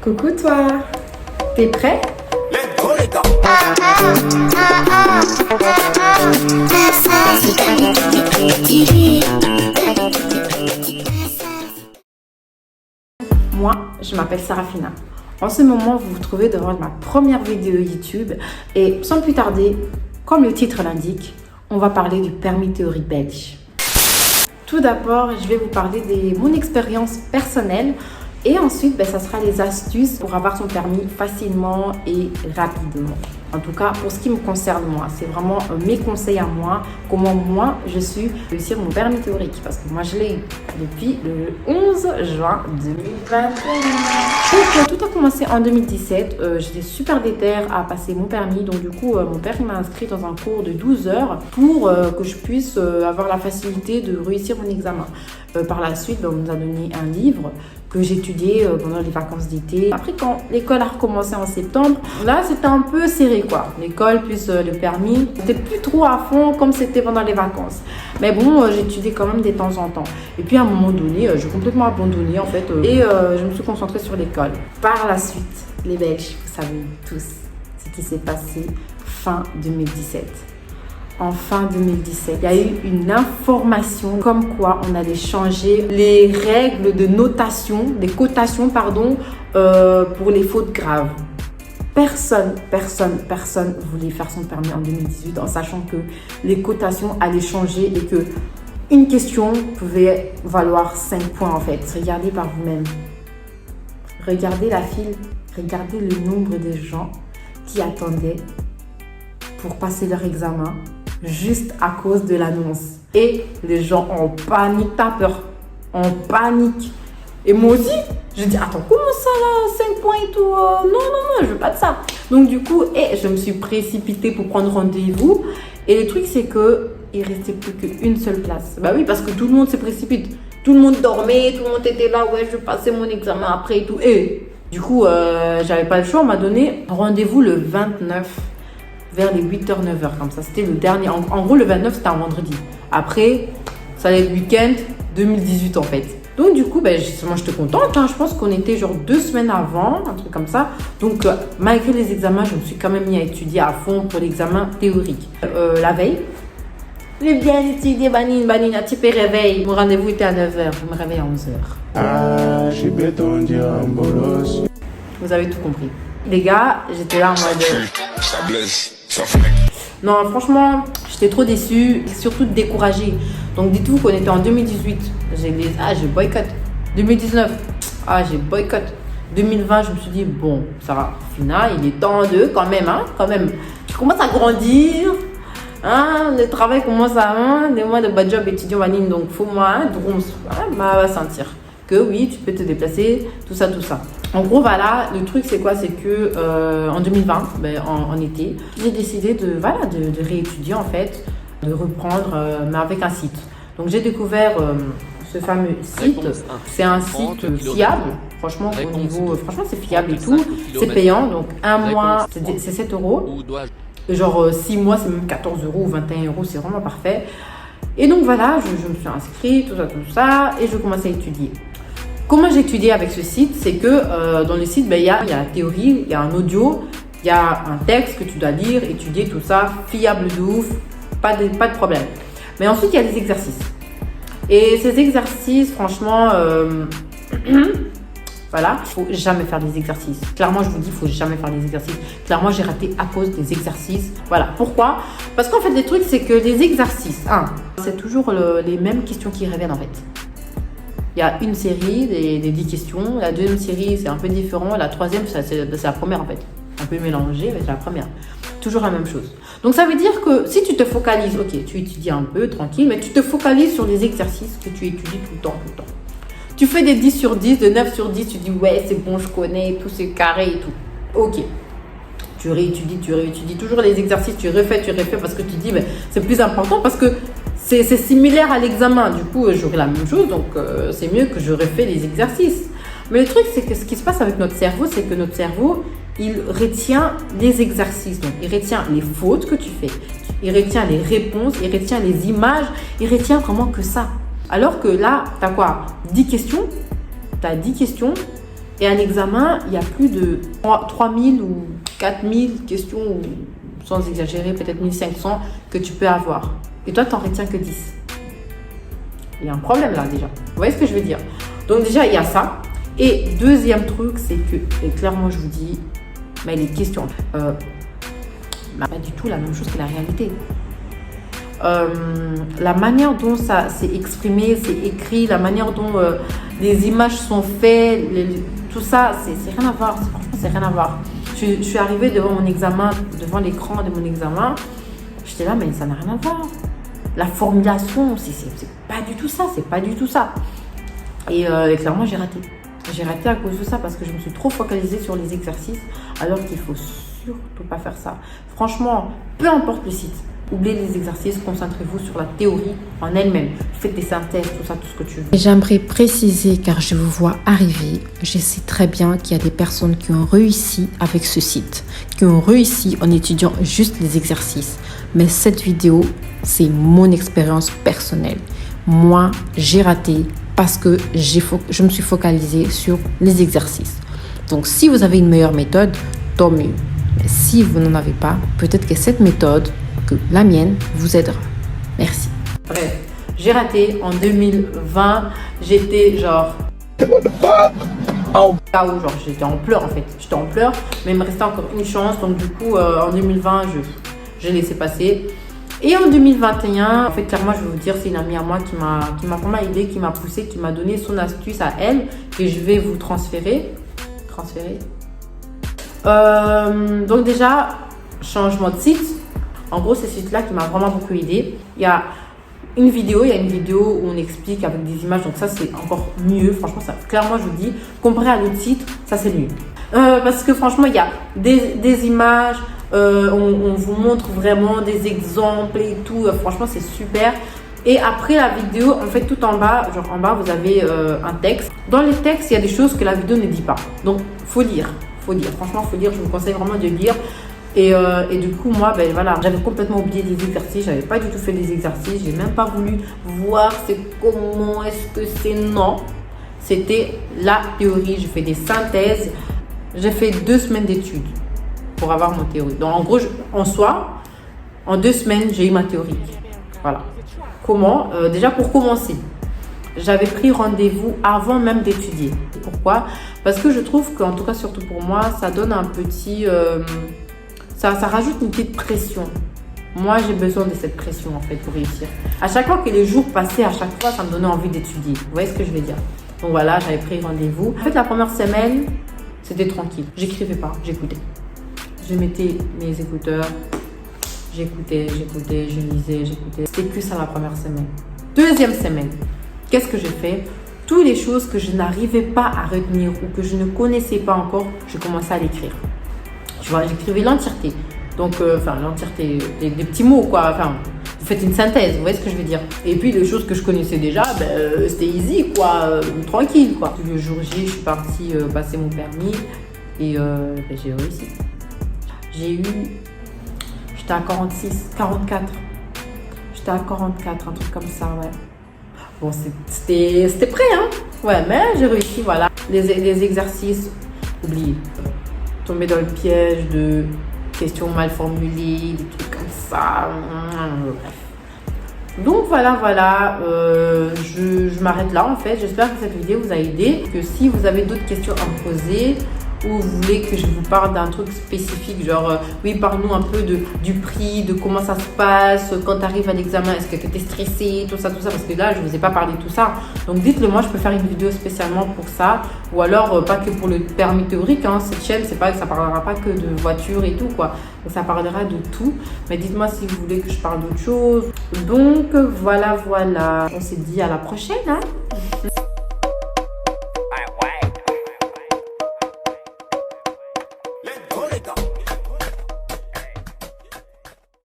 Coucou toi, t'es prêt? Moi, je m'appelle Sarafina. En ce moment, vous vous trouvez devant ma première vidéo YouTube et sans plus tarder, comme le titre l'indique, on va parler du permis théorique belge. Tout d'abord, je vais vous parler de mon expérience personnelle et ensuite, ça sera les astuces pour avoir son permis facilement et rapidement. En tout cas, pour ce qui me concerne moi, c'est vraiment mes conseils à moi, comment moi je suis réussir mon permis théorique. Parce que moi, je l'ai eu depuis le 11 juin 2021. Donc, tout a commencé en 2017. J'étais super déterre à passer mon permis. Donc, du coup, mon père m'a inscrit dans un cours de 12 heures pour que je puisse avoir la facilité de réussir mon examen. Par la suite, on nous a donné un livre que j'étudiais pendant les vacances d'été. Après, quand l'école a recommencé en septembre, là, c'était un peu serré, quoi. L'école plus le permis, c'était plus trop à fond comme c'était pendant les vacances. Mais bon, j'étudiais quand même de temps en temps. Et puis, à un moment donné, j'ai complètement abandonné, en fait. Et je me suis concentrée sur l'école. Par la suite, les Belges, vous savez tous ce qui s'est passé fin 2017. En fin 2017, il y a eu une information comme quoi on allait changer les règles de notation, des cotations, pour les fautes graves. Personne voulait faire son permis en 2018 en sachant que les cotations allaient changer et que une question pouvait valoir 5 points en fait. Regardez par vous-même. Regardez la file, regardez le nombre de gens qui attendaient pour passer leur examen juste à cause de l'annonce. Et les gens en panique, t'as peur, en panique. Et moi aussi, je dis, attends, comment ça là, 5 points et tout, non, je veux pas de ça. Donc du coup, je me suis précipitée pour prendre rendez-vous. Et le truc, c'est que il restait plus qu'une seule place. Bah oui, parce que tout le monde se précipite. Tout le monde dormait, tout le monde était là, ouais, je vais passer mon examen après et tout. Et du coup, j'avais pas le choix, on m'a donné rendez-vous le 29. Vers les 8h, 9h, comme ça. C'était le dernier. En gros, le 29, c'était un vendredi. Après, ça allait être week-end 2018, en fait. Donc, du coup, moi, j'étais contente. Je pense qu'on était genre 2 semaines avant, un truc comme ça. Donc, malgré les examens, je me suis quand même mis à étudier à fond pour l'examen théorique. La veille, j'ai bien étudié, banine, un petit peu réveil. Mon rendez-vous était à 9h. Je me réveille à 11h. Vous avez tout compris. Les gars, j'étais là en mode... Ça blesse. Non, franchement, j'étais trop déçue, surtout découragée. Donc, dites-vous qu'on était en 2018. J'ai boycott. 2019, j'ai boycott. 2020, je me suis dit, bon, ça va, final, il est temps de, quand même. Je commence à grandir. Le travail commence à, des mois de bad job étudiant en ligne. Donc, faut moi, va sentir que oui, tu peux te déplacer, tout ça. En gros, voilà, le truc, c'est quoi? C'est que en 2020, en été, j'ai décidé de réétudier, en fait, de reprendre, mais avec un site. Donc, j'ai découvert ce fameux site. C'est un site fiable. Franchement, c'est fiable et tout. C'est payant. Donc, un mois, c'est 7 €. Genre, 6 mois, c'est même 14 € ou 21 €. C'est vraiment parfait. Et donc, voilà, je me suis inscrite, tout ça, et je commence à étudier. Comment j'ai étudié avec ce site? C'est que dans le site, il y a la théorie, il y a un audio, il y a un texte que tu dois lire, étudier, tout ça, fiable de ouf, pas de problème. Mais ensuite, il y a les exercices. Et ces exercices, franchement, voilà, il ne faut jamais faire des exercices. Clairement, je vous dis, il ne faut jamais faire des exercices. Clairement, j'ai raté à cause des exercices. Voilà, pourquoi? Parce qu'en fait, les trucs, c'est que les exercices, c'est toujours les mêmes questions qui reviennent en fait. Il y a une série des 10 questions. La deuxième série, c'est un peu différent. La troisième, c'est la première en fait. Un peu mélangée avec la première. Toujours la même chose. Donc, ça veut dire que si tu te focalises, ok, tu étudies un peu, tranquille, mais tu te focalises sur les exercices que tu étudies tout le temps. Tu fais des 10 sur 10, de 9 sur 10, tu dis ouais, c'est bon, je connais, tout c'est carré et tout. Ok. Tu réétudies toujours les exercices, tu refais parce que tu dis, c'est plus important parce que c'est similaire à l'examen. Du coup, j'aurai la même chose, donc c'est mieux que je refais les exercices. Mais le truc, c'est que ce qui se passe avec notre cerveau, c'est que notre cerveau, il retient les exercices. Donc, il retient les fautes que tu fais. Il retient les réponses, il retient les images, il retient vraiment que ça. Alors que là, tu as quoi? 10 questions. Tu as 10 questions. Et un examen, il y a plus de 3000 ou 4000 questions, ou, sans exagérer, peut-être 1500 que tu peux avoir. Et toi, tu n'en retiens que 10. Il y a un problème là déjà. Vous voyez ce que je veux dire? Donc déjà, il y a ça. Et deuxième truc, c'est que, et clairement, je vous dis, mais les questions, pas du tout la même chose que la réalité. La manière dont ça s'est exprimé, c'est écrit, la manière dont les images sont faites, tout ça, c'est rien à voir. Franchement, c'est rien à voir. Je suis arrivée devant mon examen, devant l'écran de mon examen. J'étais là, mais ça n'a rien à voir. La formulation, c'est pas du tout ça. C'est pas du tout ça. Et clairement, j'ai raté. J'ai raté à cause de ça parce que je me suis trop focalisée sur les exercices alors qu'il faut surtout pas faire ça. Franchement, peu importe le site, oubliez les exercices, concentrez-vous sur la théorie en elle-même. Faites des synthèses, tout ça, tout ce que tu veux. J'aimerais préciser, car je vous vois arriver, je sais très bien qu'il y a des personnes qui ont réussi avec ce site, qui ont réussi en étudiant juste les exercices. Mais cette vidéo, c'est mon expérience personnelle. Moi, j'ai raté parce que je me suis focalisée sur les exercices. Donc, si vous avez une meilleure méthode, tant mieux. Mais si vous n'en avez pas, peut-être que cette méthode, que la mienne, vous aidera. Merci. Bref, j'ai raté en 2020. J'étais genre... KO, genre j'étais en pleurs en fait. J'étais en pleurs, mais il me restait encore une chance. Donc du coup, en 2020, j'ai laissé passer. Et en 2021, en fait, clairement, je vais vous dire, c'est une amie à moi qui m'a vraiment aidé, qui m'a poussé, qui m'a donné son astuce à elle, que je vais vous transférer. Donc déjà, changement de site. En gros, c'est ce site-là qui m'a vraiment beaucoup aidé. Il y a une vidéo où on explique avec des images, donc ça, c'est encore mieux. Franchement, ça, clairement, je vous dis, comparé à l'autre site, ça, c'est mieux. Parce que franchement, il y a des images, on vous montre vraiment des exemples et tout. Franchement, c'est super. Et après la vidéo, en fait, tout en bas, genre en bas, vous avez un texte. Dans les textes, il y a des choses que la vidéo ne dit pas. Donc, faut lire. Franchement, faut lire. Je vous conseille vraiment de lire. Et du coup, moi, ben voilà, j'avais complètement oublié les exercices. J'avais pas du tout fait les exercices. J'ai même pas voulu voir comment est-ce que c'est. Non, c'était la théorie. Je fais des synthèses. J'ai fait 2 semaines d'études pour avoir mon théorie. Donc, en gros, en soi, en 2 semaines, j'ai eu ma théorie. Voilà. Comment? Déjà, pour commencer, j'avais pris rendez-vous avant même d'étudier. Pourquoi? Parce que je trouve qu'en tout cas, surtout pour moi, ça donne un petit... ça rajoute une petite pression. Moi, j'ai besoin de cette pression, en fait, pour réussir. À chaque fois que les jours passaient, à chaque fois, ça me donnait envie d'étudier. Vous voyez ce que je veux dire? Donc voilà, j'avais pris rendez-vous. En fait, la première semaine, c'était tranquille. J'écrivais pas, j'écoutais. Je mettais mes écouteurs. J'écoutais, je lisais, j'écoutais. C'était que ça la première semaine. Deuxième semaine, qu'est-ce que j'ai fait? Toutes les choses que je n'arrivais pas à retenir ou que je ne connaissais pas encore, je commençais à l'écrire. Tu vois, j'écrivais l'entièreté. Donc, l'entièreté, des petits mots, quoi. Enfin, vous faites une synthèse, vous voyez ce que je veux dire. Et puis, les choses que je connaissais déjà, c'était easy, quoi. Tranquille, quoi. Le jour J, je suis partie passer mon permis et j'ai réussi. J'étais à 44. J'étais à 44, un truc comme ça, ouais. Bon, c'était prêt, hein. Ouais, mais j'ai réussi, voilà. Les exercices, oubliez. Tomber dans le piège de questions mal formulées, des trucs comme ça. Bref. Donc voilà. Je m'arrête là, en fait. J'espère que cette vidéo vous a aidé. Que si vous avez d'autres questions à me poser, ou vous voulez que je vous parle d'un truc spécifique, genre oui, parle-nous un peu du prix, de comment ça se passe quand tu arrives à l'examen, est-ce que tu es stressé, tout ça, parce que là je ne vous ai pas parlé de tout ça. Donc dites-le moi, je peux faire une vidéo spécialement pour ça, ou alors pas que pour le permis théorique, hein. Cette chaîne, ça parlera pas que de voiture et tout, quoi. Donc, ça parlera de tout, mais dites-moi si vous voulez que je parle d'autre chose. Donc voilà, on s'est dit à la prochaine, hein.